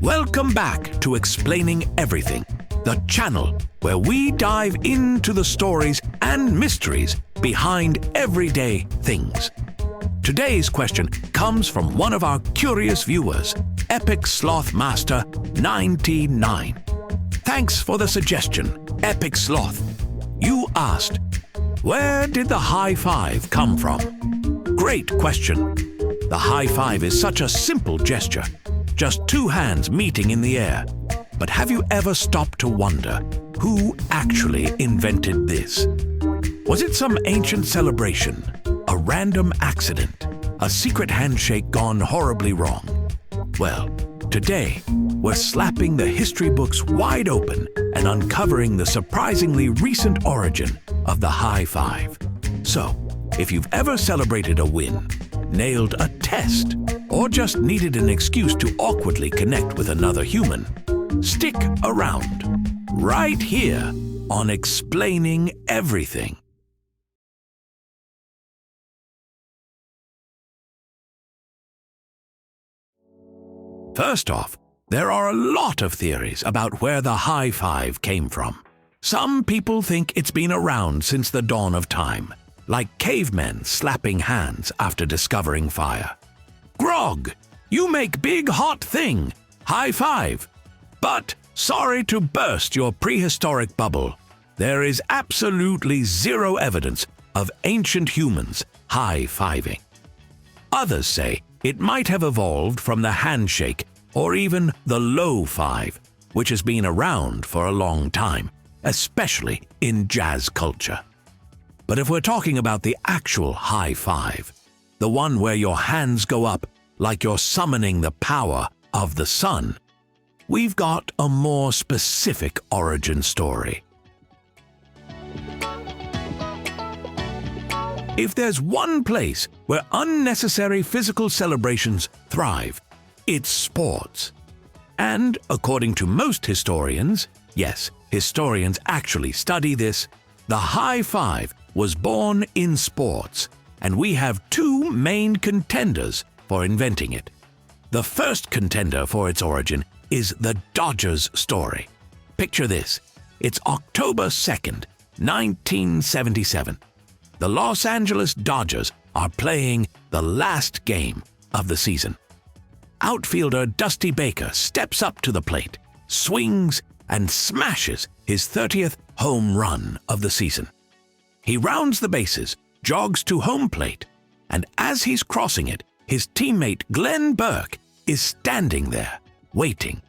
Welcome back to Explaining Everything, the channel where we dive into the stories and mysteries behind everyday things. Today's question comes from one of our curious viewers, Epic Sloth Master 99. Thanks for the suggestion, Epic Sloth. You asked, where did the high five come from? Great question. The high five is such a simple gesture, just two hands meeting in the air. But have you ever stopped to wonder who actually invented this? Was it some ancient celebration, a random accident, a secret handshake gone horribly wrong? Well, today, we're slapping the history books wide open and uncovering the surprisingly recent origin of the high five. So, if you've ever celebrated a win, nailed a test, or just needed an excuse to awkwardly connect with another human, stick around, right here on Explaining Everything. First off, there are a lot of theories about where the high five came from. Some people think it's been around since the dawn of time, like cavemen slapping hands after discovering fire. Grog, you make big hot thing, high five. But sorry to burst your prehistoric bubble, there is absolutely zero evidence of ancient humans high-fiving. Others say it might have evolved from the handshake or even the low five, which has been around for a long time, especially in jazz culture. But if we're talking about the actual high five, the one where your hands go up like you're summoning the power of the sun, we've got a more specific origin story. If there's one place where unnecessary physical celebrations thrive, it's sports. And according to most historians, yes, historians actually study this, the high five was born in sports, and we have two main contenders for inventing it. The first contender for its origin is the Dodgers story. Picture this. It's October 2nd, 1977. The Los Angeles Dodgers are playing the last game of the season. Outfielder Dusty Baker steps up to the plate, swings, and smashes his 30th home run of the season. He rounds the bases, jogs to home plate, and as he's crossing it, his teammate Glenn Burke is standing there, waiting.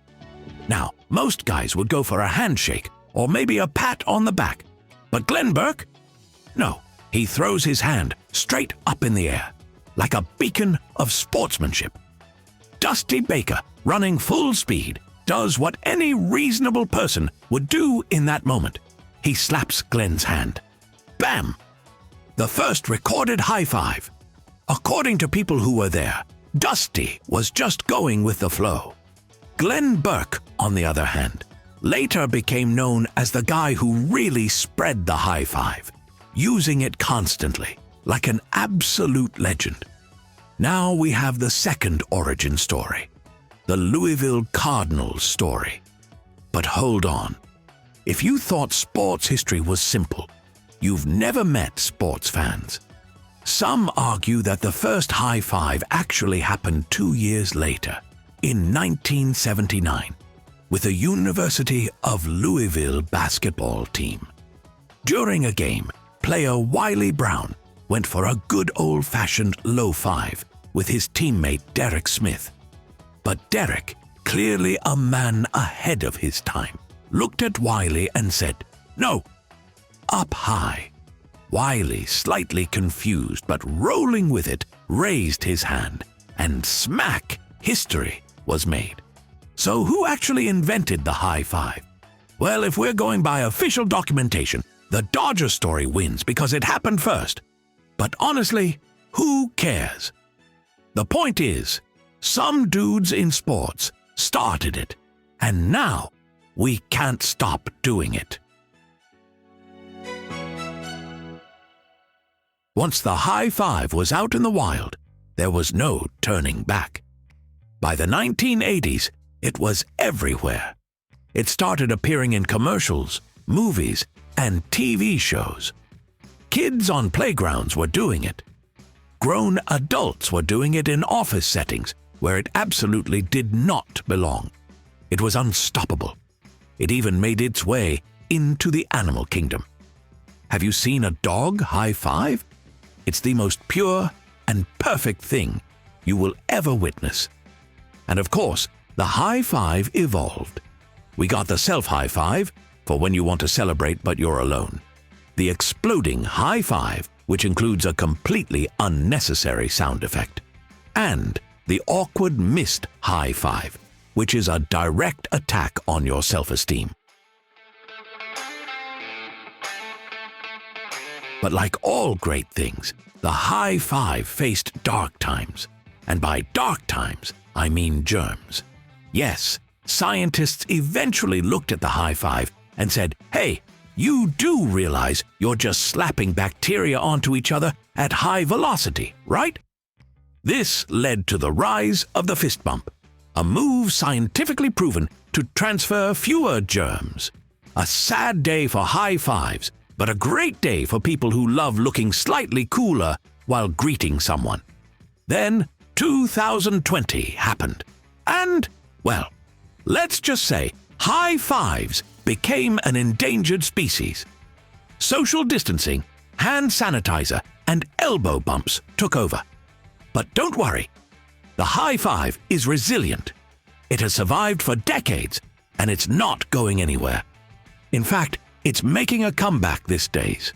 Now, most guys would go for a handshake or maybe a pat on the back, but Glenn Burke? No, he throws his hand straight up in the air, like a beacon of sportsmanship. Dusty Baker, running full speed, does what any reasonable person would do in that moment. He slaps Glenn's hand. Bam! The first recorded high five. According to people who were there, Dusty was just going with the flow. Glenn Burke, on the other hand, later became known as the guy who really spread the high five, using it constantly, like an absolute legend. Now we have the second origin story, the Louisville Cardinals story. But hold on. If you thought sports history was simple, you've never met sports fans. Some argue that the first high five actually happened 2 years later, in 1979, with the University of Louisville basketball team. During a game, player Wiley Brown went for a good old-fashioned low five with his teammate Derek Smith. But Derek, clearly a man ahead of his time, looked at Wiley and said, "No, up high." Wiley, slightly confused but rolling with it, raised his hand, and smack, history was made. So who actually invented the high five? Well, if we're going by official documentation, the Dodger story wins because it happened first. But honestly, who cares? The point is, some dudes in sports started it, and now we can't stop doing it. Once the high five was out in the wild, there was no turning back. By the 1980s, It was everywhere. It started appearing in commercials, movies, and TV shows. Kids on playgrounds were doing it. Grown adults were doing it in office settings where it absolutely did not belong. It was unstoppable. It even made its way into the animal kingdom. Have you seen a dog high five? It's the most pure and perfect thing you will ever witness. And of course, the high five evolved. We got the self-high five for when you want to celebrate but you're alone. The exploding high five, which includes a completely unnecessary sound effect. And the awkward missed high five, which is a direct attack on your self-esteem. But like all great things, the high five faced dark times. And by dark times, I mean germs. Yes, scientists eventually looked at the high five and said, hey, you do realize you're just slapping bacteria onto each other at high velocity, right? This led to the rise of the fist bump, a move scientifically proven to transfer fewer germs. A sad day for high fives, but a great day for people who love looking slightly cooler while greeting someone. Then 2020 happened. And, well, let's just say high fives became an endangered species. Social distancing, hand sanitizer, and elbow bumps took over. But don't worry, the high five is resilient. It has survived for decades, and it's not going anywhere. In fact, it's making a comeback these days.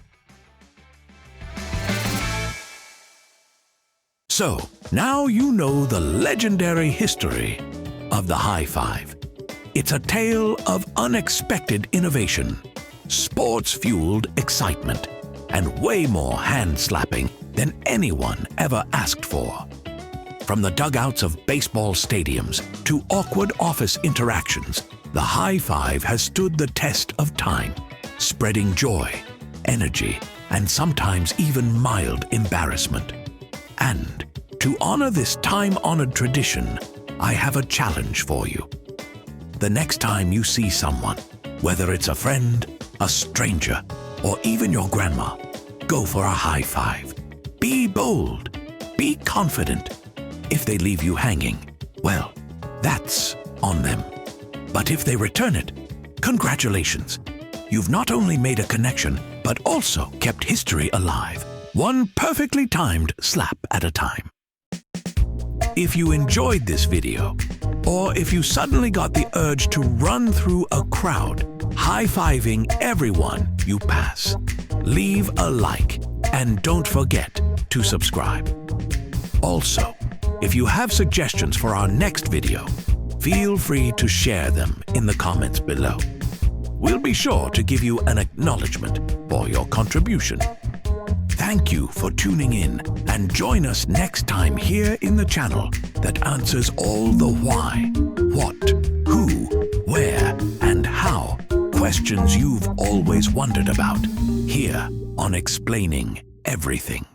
So, now you know the legendary history of the high five. It's a tale of unexpected innovation, sports-fueled excitement, and way more hand-slapping than anyone ever asked for. From the dugouts of baseball stadiums to awkward office interactions, the high five has stood the test of time, spreading joy, energy, and sometimes even mild embarrassment. And to honor this time-honored tradition, I have a challenge for you. The next time you see someone, whether it's a friend, a stranger, or even your grandma, go for a high five. Be bold. Be confident. If they leave you hanging, well, that's on them. But if they return it, congratulations. You've not only made a connection, but also kept history alive, one perfectly timed slap at a time. If you enjoyed this video, or if you suddenly got the urge to run through a crowd, high-fiving everyone you pass, leave a like and don't forget to subscribe. Also, if you have suggestions for our next video, feel free to share them in the comments below. We'll be sure to give you an acknowledgement for your contribution. Thank you for tuning in, and join us next time here in the channel that answers all the why, what, who, where, and how questions you've always wondered about, here on Explaining Everything.